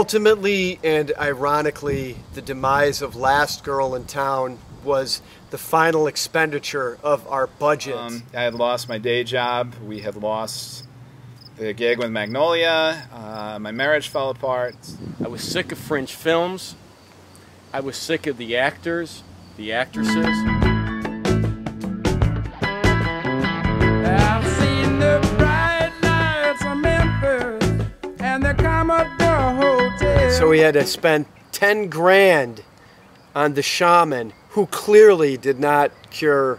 Ultimately and ironically, the demise of Last Girl in Town was the final expenditure of our budget. I had lost my day job. We had lost the gig with Magnolia. My marriage fell apart. I was sick of fringe films. I was sick of the actors, the actresses. I've seen the bright lights of Memphis and the Commodore Hotel. So we had to spend 10 grand on the shaman, who clearly did not cure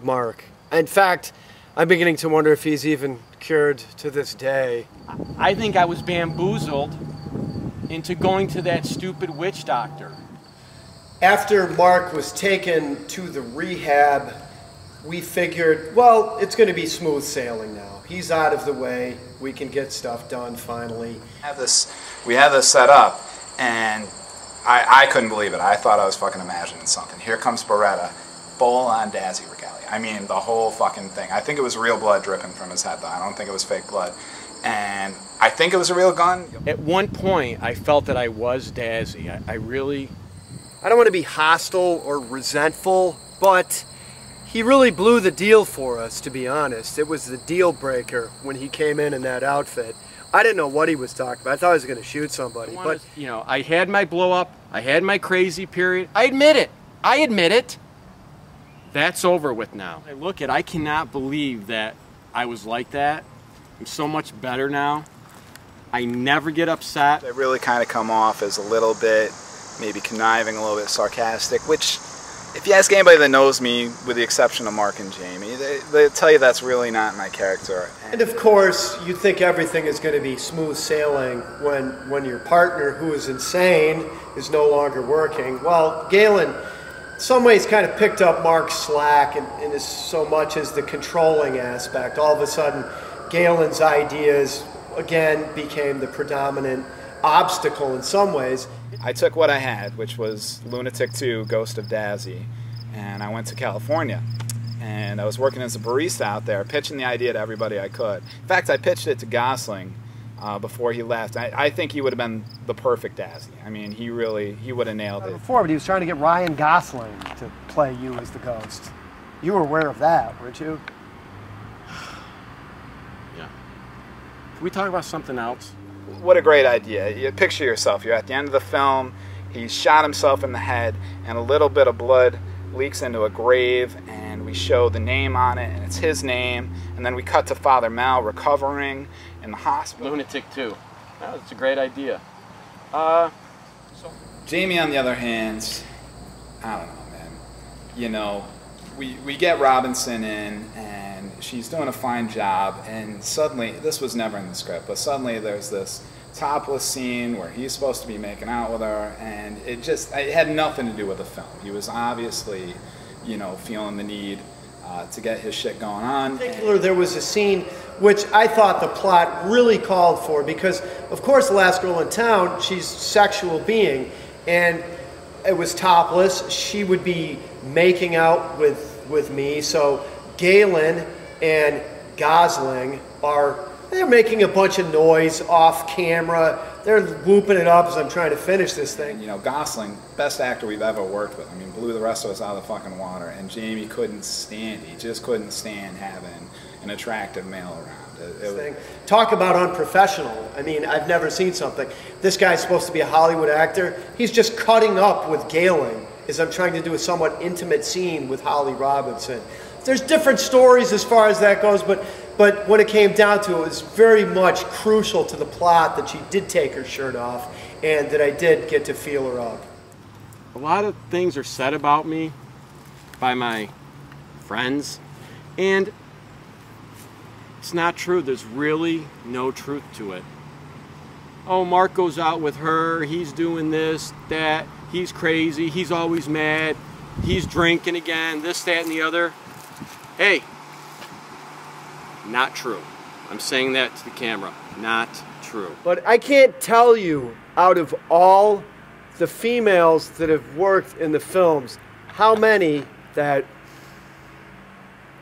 Mark. In fact, I'm beginning to wonder if he's even cured to this day. I think I was bamboozled into going to that stupid witch doctor. After Mark was taken to the rehab, we figured, well, it's going to be smooth sailing now. He's out of the way. We can get stuff done finally. We had this set up, and I couldn't believe it. I thought I was fucking imagining something. Here comes Beretta, full-on Dazzy regalia. I mean, the whole fucking thing. I think it was real blood dripping from his head, though. I don't think it was fake blood. And I think it was a real gun. At one point, I felt that I was Dazzy. I don't want to be hostile or resentful, but he really blew the deal for us, to be honest. It was the deal breaker when he came in that outfit. I didn't know what he was talking about. I thought he was going to shoot somebody. But you know, I had my blow up. I had my crazy period. I admit it. I admit it. That's over with now. I cannot believe that I was like that. I'm so much better now. I never get upset. They really kind of come off as a little bit, maybe conniving, a little bit sarcastic, which, if you ask anybody that knows me, with the exception of Mark and Jamie, they tell you that's really not my character. And of course, you think everything is going to be smooth sailing when your partner, who is insane, is no longer working. Well, Galen, in some ways, kind of picked up Mark's slack in as so much as the controlling aspect. All of a sudden, Galen's ideas, again, became the predominant obstacle in some ways. I took what I had, which was Lunatic 2, Ghost of Dazzy, and I went to California. And I was working as a barista out there, pitching the idea to everybody I could. In fact, I pitched it to Gosling before he left. I think he would have been the perfect Dazzy. I mean, he would have nailed it. Before, but he was trying to get Ryan Gosling to play you as the ghost. You were aware of that, weren't you? Yeah. Can we talk about something else? What a great idea. You picture yourself. You're at the end of the film. He's shot himself in the head, and a little bit of blood leaks into a grave, and we show the name on it, and it's his name. And then we cut to Father Mal recovering in the hospital. Lunatic 2. That's a great idea. Jamie, on the other hand, I don't know, man. You know, we get Robinson in, and she's doing a fine job, and suddenly, this was never in the script, but suddenly there's this topless scene where he's supposed to be making out with her, and it had nothing to do with the film. He was obviously, you know, feeling the need to get his shit going on. In particular, there was a scene which I thought the plot really called for, because, of course, the last girl in town, she's a sexual being, and it was topless. She would be making out with me, so Galen and Gosling they're making a bunch of noise off camera. They're whooping it up as I'm trying to finish this thing. You know, Gosling, best actor we've ever worked with. I mean, blew the rest of us out of the fucking water. And Jamie couldn't stand it. He just couldn't stand having an attractive male around. Talk about unprofessional. I mean, I've never seen something. This guy's supposed to be a Hollywood actor. He's just cutting up with Galen as I'm trying to do a somewhat intimate scene with Holly Robinson. There's different stories as far as that goes, but when it came down to it, it was very much crucial to the plot that she did take her shirt off and that I did get to feel her up. A lot of things are said about me by my friends, and it's not true. There's really no truth to it. Oh, Mark goes out with her, he's doing this, that, he's crazy, he's always mad, he's drinking again, this, that, and the other. Hey, not true. I'm saying that to the camera. Not true. But I can't tell you, out of all the females that have worked in the films, how many that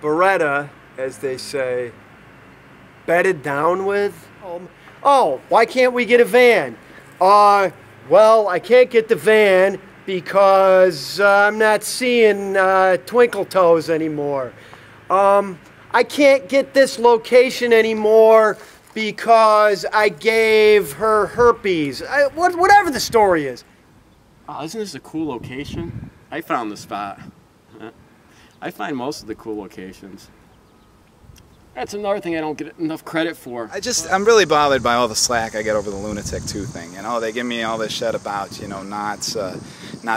Beretta, as they say, bedded down with. Oh, why can't we get a van? Well, I can't get the van because I'm not seeing Twinkle Toes anymore. I can't get this location anymore because I gave her herpes. Whatever the story is. Oh, isn't this a cool location? I found the spot. I find most of the cool locations. That's another thing I don't get enough credit for. I'm really bothered by all the slack I get over the Lunatic 2 thing. You know, they give me all this shit about, you know, not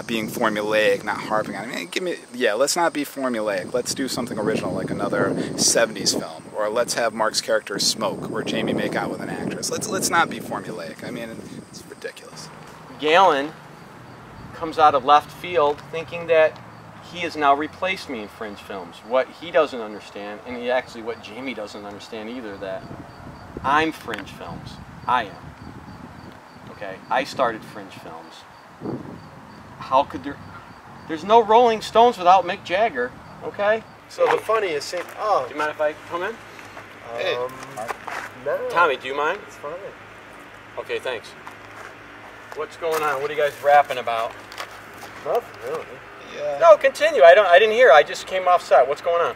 being formulaic, not harping on it. Yeah, let's not be formulaic. Let's do something original, like another 70s film. Or let's have Mark's character smoke, or Jamie make out with an actress. Let's not be formulaic. I mean, it's ridiculous. Galen comes out of left field thinking that he has now replaced me in Fringe films. What he doesn't understand, and what Jamie doesn't understand either, that I'm Fringe films. I am. Okay? I started Fringe films. How could there's no Rolling Stones without Mick Jagger, okay? So the funniest thing, Do you mind if I come in? No. Tommy, do you mind? It's fine. Okay, thanks. What's going on? What are you guys rapping about? Nothing really. Yeah. No, continue. I didn't hear. I just came off set. What's going on?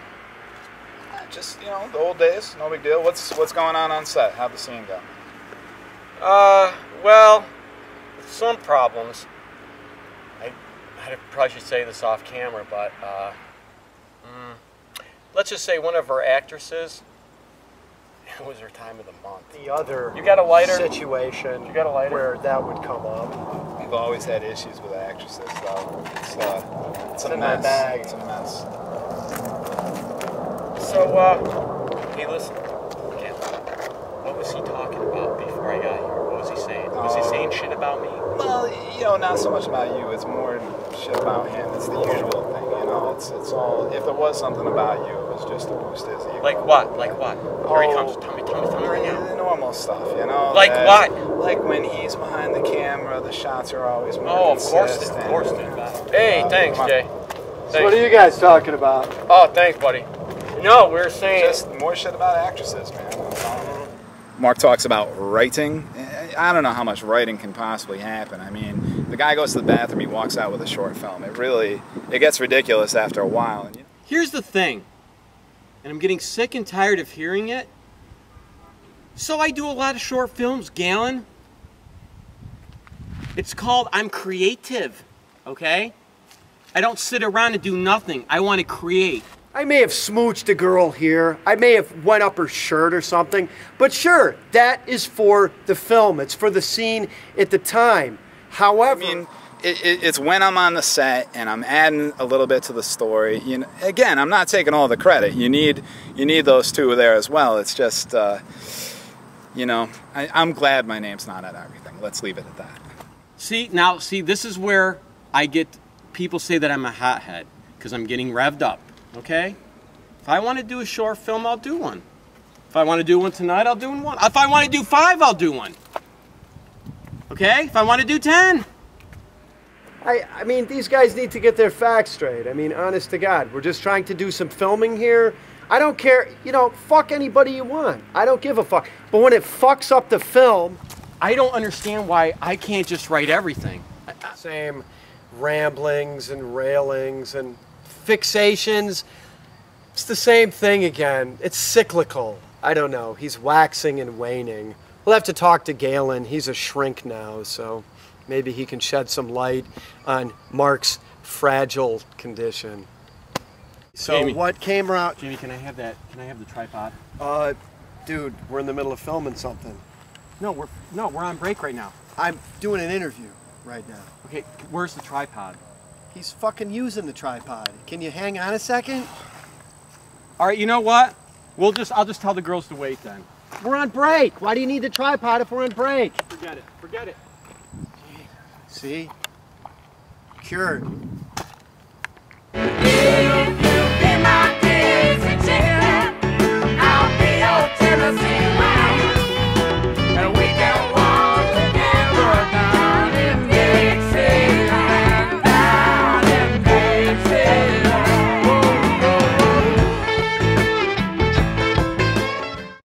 Just, you know, the old days, no big deal. What's going on set? How'd the scene go? Well, some problems. I probably should say this off camera, but let's just say one of our actresses, it was her time of the month. The other You got a lighter? situation You got a lighter? where that would come up. We've always had issues with actresses, though. It's a in my mess. bag. It's a mess. So, hey, listen. Again, what was he talking about before I got here? What was he saying? Was he saying shit about me? Well, you know, not so much about you. It's more shit about him. It's the usual thing, you know. It's all. If there was something about you, it was just to boost his ego. Like what? Like what? Here he comes. Tell me right now. The normal stuff, you know. Like what? Like when he's behind the camera, the shots are always more Oh, of course, consistent. Hey, thanks, Jay. So what are you guys talking about? Oh, thanks, buddy. No, we were saying Just more shit about actresses, man. Mark talks about writing. I don't know how much writing can possibly happen. I mean, the guy goes to the bathroom, he walks out with a short film. It gets ridiculous after a while. Here's the thing, and I'm getting sick and tired of hearing it. So I do a lot of short films, Galen. It's called I'm creative, okay? I don't sit around and do nothing. I want to create. I may have smooched a girl here. I may have went up her shirt or something. But sure, that is for the film. It's for the scene at the time. However, I mean, it's when I'm on the set and I'm adding a little bit to the story. You know, again, I'm not taking all the credit. You need those two there as well. It's just, you know, I'm glad my name's not at everything. Let's leave it at that. See, this is where I get people say that I'm a hothead because I'm getting revved up. Okay? If I want to do a short film, I'll do one. If I want to do one tonight, I'll do one. If I want to do 5, I'll do one. Okay? If I want to do 10. I mean, these guys need to get their facts straight. I mean, honest to God, we're just trying to do some filming here. I don't care, you know, fuck anybody you want. I don't give a fuck. But when it fucks up the film, I don't understand why I can't just write everything. same ramblings and railings and fixations. It's the same thing again. It's cyclical. I don't know. He's waxing and waning. We'll have to talk to Galen. He's a shrink now, so maybe he can shed some light on Mark's fragile condition. So Jamie. what came around? Jamie, can I have that? Can I have the tripod? Dude, we're in the middle of filming something. No, we're on break right now. I'm doing an interview right now. Okay, where's the tripod? He's fucking using the tripod. Can you hang on a second? All right, you know what? I'll just tell the girls to wait then. We're on break. Why do you need the tripod if we're on break? Forget it. See? Cured.